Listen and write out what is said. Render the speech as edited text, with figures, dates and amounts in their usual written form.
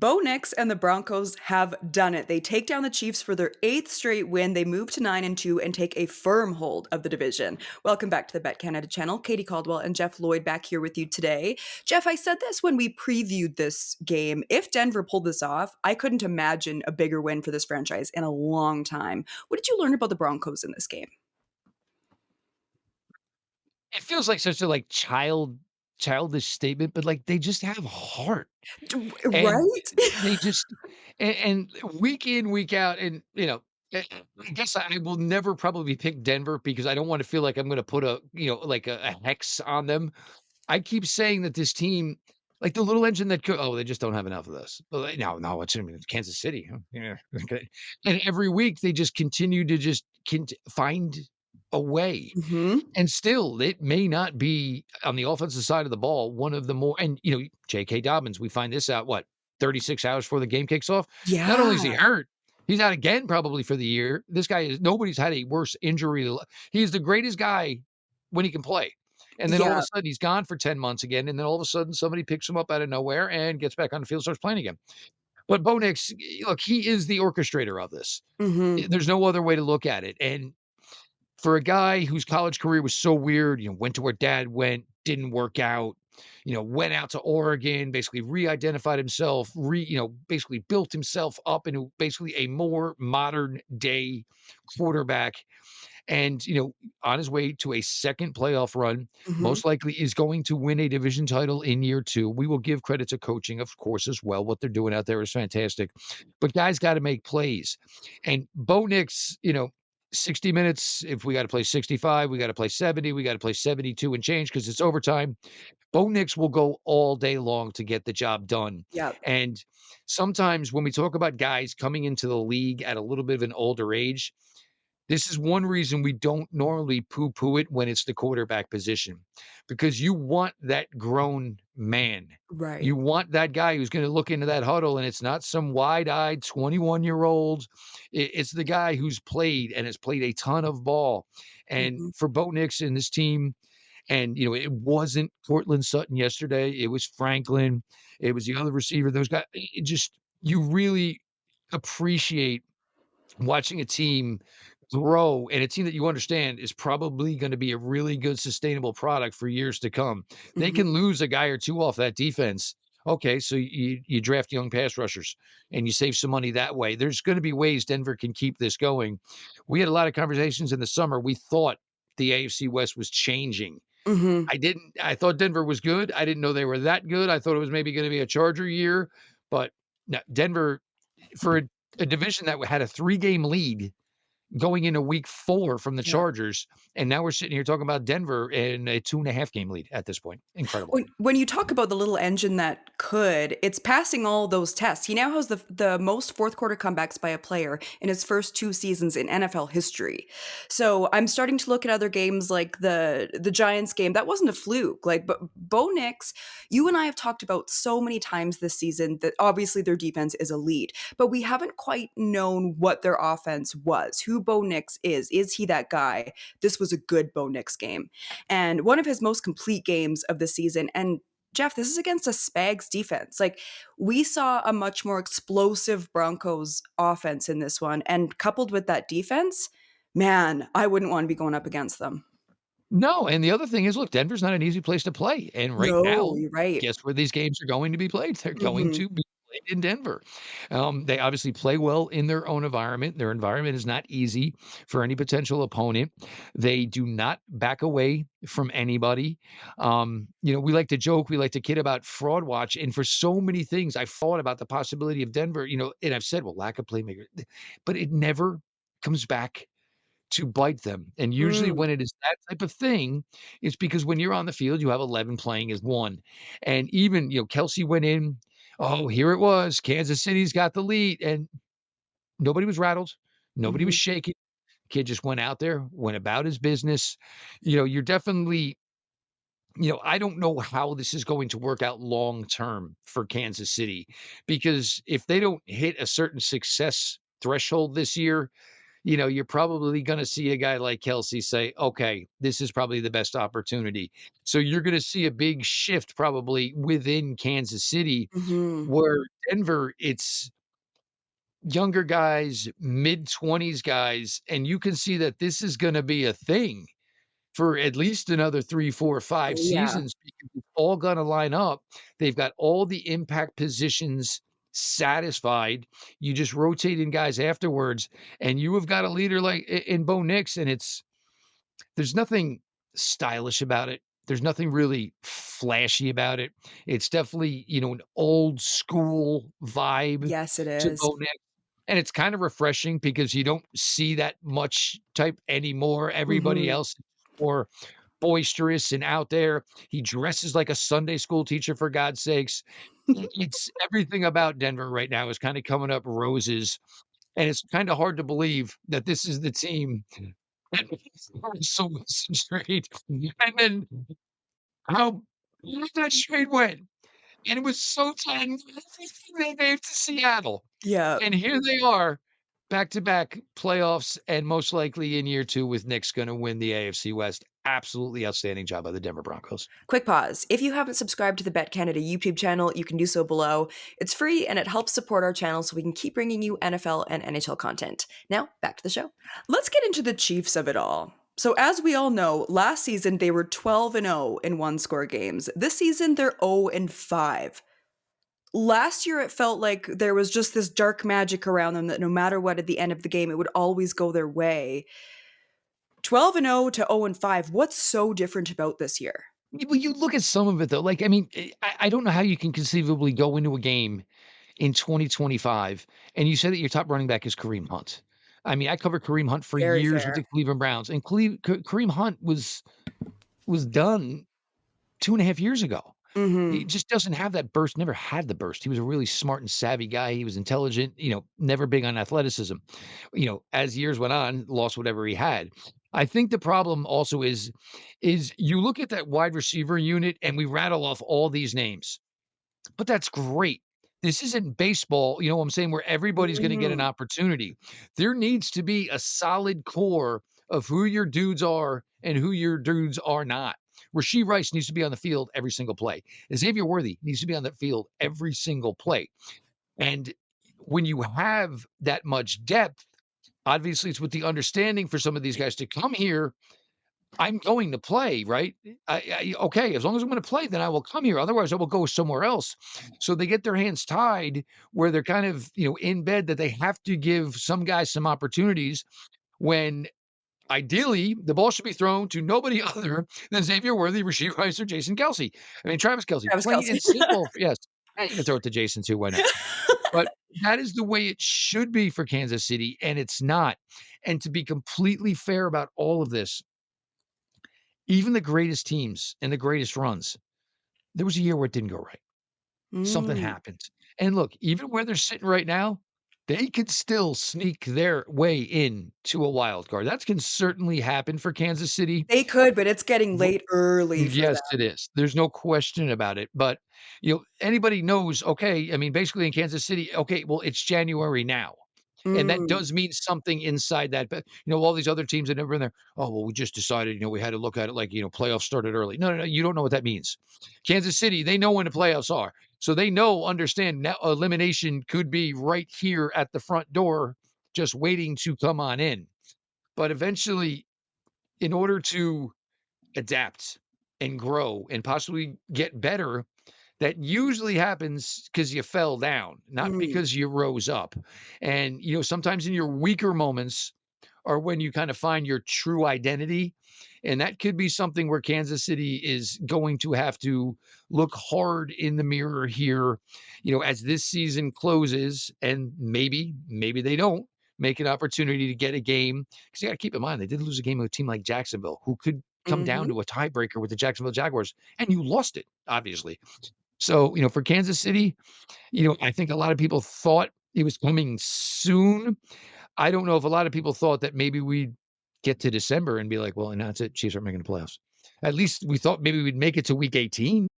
Bo Nix and the Broncos have done it. They take down the Chiefs for their eighth straight win. They move to 9-2 and take a firm hold of the division. Welcome back to the BetCanada channel. Katie Caldwell and Jeff Lloyd back here with you today. Jeff, I said this when we previewed this game. If Denver pulled this off, I couldn't imagine a bigger win for this franchise in a long time. What did you learn about the Broncos in this game? It feels like such a, childish statement, but, they just have heart, and Right? they just and week in, week out, and, I guess I will never probably pick Denver because I don't wanna feel like I'm gonna put a hex on them. I keep saying that this team, like the little engine that could, "Oh, they just don't have enough of this." Well, no, no, it's Kansas City, huh? Yeah, okay. And every week, they just continue to just find a way. Hmm. And still, it may not be on the offensive side of the ball, one of the more, and, J.K. Dobbins, we find this out, 36 hours before the game kicks off? Not Yeah. only is he hurt, he's out again probably for the year. This guy is nobody's had a worse injury. He's the greatest guy when he can play. And then all of a Yeah. sudden he's gone for 10 months again. And then all of a sudden somebody picks him up out of nowhere and gets back on the field, starts playing again. But Bo Nix, look, he is the orchestrator of this. Hmm. There's no other way to look at it. And for a guy whose college career was so weird, went to where dad went, didn't work out, went out to Oregon, basically re-identified himself, basically built himself up into basically a more modern day quarterback. And, on his way to a second playoff run, Hmm. most likely is going to win a division title in year two. We will give credit to coaching, of course, as well. What they're doing out there is fantastic. But guys got to make plays. And Bo Nix, 60 minutes. If we got to play 65, we got to play 70, we got to play 72 and change because it's overtime. Bo Nix will go all day long to get the job done. Yeah. And sometimes when we talk about guys coming into the league at a little bit of an older age, this is one reason we don't normally poo-poo it when it's the quarterback position, because you want that grown man. Right. You want that guy who's gonna look into that huddle, and it's not some wide-eyed 21-year-old. It's the guy who's played and has played a ton of ball. And Hmm. for Bo Nix and this team, and, it wasn't Courtland Sutton yesterday, it was Franklin, it was the other receiver, those guys, it just you really appreciate watching a team grow, and a team that you understand is probably gonna be a really good sustainable product for years to come. They Hmm. can lose a guy or 2 off that defense. Okay, so you draft young pass rushers, and you save some money that way. There's gonna be ways Denver can keep this going. We had a lot of conversations in the summer. We thought the AFC West was changing. Hmm. I thought Denver was good. I didn't know they were that good. I thought it was maybe gonna be a Charger year, but no, Denver, for a division that had a 3-game lead going into week 4 from the Yeah. Chargers, and now we're sitting here talking about Denver in a 2.5-game lead at this point. Incredible. When you talk about the little engine that could, it's passing all those tests. He now has the most fourth quarter comebacks by a player in his first 2 seasons in NFL history. So, I'm starting to look at other games like the Giants game. That wasn't a fluke. Like, but Bo Nix, you and I have talked about so many times this season that obviously their defense is elite, but we haven't quite known what their offense was, who Bo Nix is. Is he that guy? This was a good Bo Nix game and one of his most complete games of the season. And Jeff, this is against a Spags defense. Like, we saw a much more explosive Broncos offense in this one. And coupled with that defense, man, I wouldn't want to be going up against them. No, and the other thing is, look, Denver's not an easy place to play, and right No, now, you're right. guess where these games are going to be played? They're going Hmm. to be played in Denver. They obviously play well in their own environment. Their environment is not easy for any potential opponent. They do not back away from anybody. We like to joke, we like to kid about fraud watch, and for so many things, I've thought about the possibility of Denver, and I've said, well, lack of playmaker, but it never comes back to bite them. And usually Mm. when it is that type of thing, it's because when you're on the field, you have 11 playing as one. And even, Kelsey went in, oh, here it was. Kansas City's got the lead. And nobody was rattled. Nobody was Hmm. shaking. Kid just went out there, went about his business. You're definitely, I don't know how this is going to work out long term for Kansas City because if they don't hit a certain success threshold this year, you're probably gonna see a guy like Kelsey say, "Okay, this is probably the best opportunity." So you're gonna see a big shift probably within Kansas City, Mhm. where Denver, it's younger guys, mid-20s guys, and you can see that this is gonna be a thing for at least another 3, 4, 5 Oh, yeah. seasons because it's all gonna line up. They've got all the impact positions satisfied. You just rotate in guys afterwards, and you have got a leader like in Bo Nix, and there's nothing stylish about it. There's nothing really flashy about it. It's definitely, an old school vibe Yes, it to is. Bo Nix, and it's kind of refreshing because you don't see that much type anymore. Everybody Mhm. else is more boisterous and out there. He dresses like a Sunday school teacher, for God's sakes. It's everything about Denver right now is kinda coming up roses, and it's kinda hard to believe that this is the team that was so straight, and then how that trade went, and it was so tight, and everything they gave to Seattle, Yeah. and here they are, back-to-back playoffs, and most likely in year 2 with Knicks gonna win the AFC West. Absolutely outstanding job by the Denver Broncos. Quick pause. If you haven't subscribed to the BetCanada YouTube channel, you can do so below. It's free and it helps support our channel so we can keep bringing you NFL and NHL content. Now, back to the show. Let's get into the Chiefs of it all. So, as we all know, last season they were 12-0 in one-score games. This season they're 0-5. Last year it felt like there was just this dark magic around them that no matter what at the end of the game, it would always go their way. 12-0 to 0-5. What's so different about this year? Well, you look at some of it though, like, I mean, I don't know how you can conceivably go into a game in 2025 and you say that your top running back is Kareem Hunt. I mean, I covered Kareem Hunt for Very years with fair. the Cleveland Browns, and Kareem Hunt was done 2.5 years ago. He Mhm. just doesn't have that burst, never had the burst. He was a really smart and savvy guy. He was intelligent, never big on athleticism. As years went on, lost whatever he had. I think the problem also is you look at that wide receiver unit and we rattle off all these names. But that's great. This isn't baseball, you know what I'm saying, where everybody's gonna get an Mhm. opportunity. There needs to be a solid core of who your dudes are and who your dudes are not. Rasheed Rice needs to be on the field every single play. Xavier Worthy needs to be on the field every single play. And when you have that much depth, obviously it's with the understanding for some of these guys to come here. I'm going to play, right? Okay, as long as I'm going to play, then I will come here. Otherwise, I will go somewhere else. So they get their hands tied where they're kind of, in bed that they have to give some guys some opportunities when ideally the ball should be thrown to nobody other than Xavier Worthy, Rasheed Rice, or Jason Kelsey. I mean, Travis Kelsey, Travis plain Kelce. and simple. Yes. You can throw it to Jason too. Why not? But that is the way it should be for Kansas City, and it's not. And to be completely fair about all of this, even the greatest teams and the greatest runs, there was a year where it didn't go right. Something Mm. happened. And look, even where they're sitting right now, they could still sneak their way in to a wild card. That can certainly happen for Kansas City. They could, but it's getting late early for Yes, them. it is. There's no question about it. But, anybody knows, okay, I mean, basically in Kansas City, okay, well, it's January now. And that Mm. does mean something inside that. But, all these other teams that never been there, oh, well, we just decided, we had to look at it like, playoffs started early. No, no, no. You don't know what that means. Kansas City, they know when the playoffs are. So they know, understand now elimination could be right here at the front door, just waiting to come on in. But eventually, in order to adapt and grow and possibly get better, that usually happens because you fell down, not Mm. because you rose up. And, sometimes in your weaker moments are when you kind of find your true identity. And that could be something where Kansas City is going to have to look hard in the mirror here, as this season closes, and maybe they don't make an opportunity to get a game. Because you got to keep in mind, they did lose a game with a team like Jacksonville, who could come down Mhm. to a tiebreaker with the Jacksonville Jaguars, and you lost it, obviously. So, for Kansas City, I think a lot of people thought it was coming soon. I don't know if a lot of people thought that maybe we'd get to December and be like, well, and that's it. Chiefs aren't making the playoffs. At least we thought maybe we'd make it to week 18.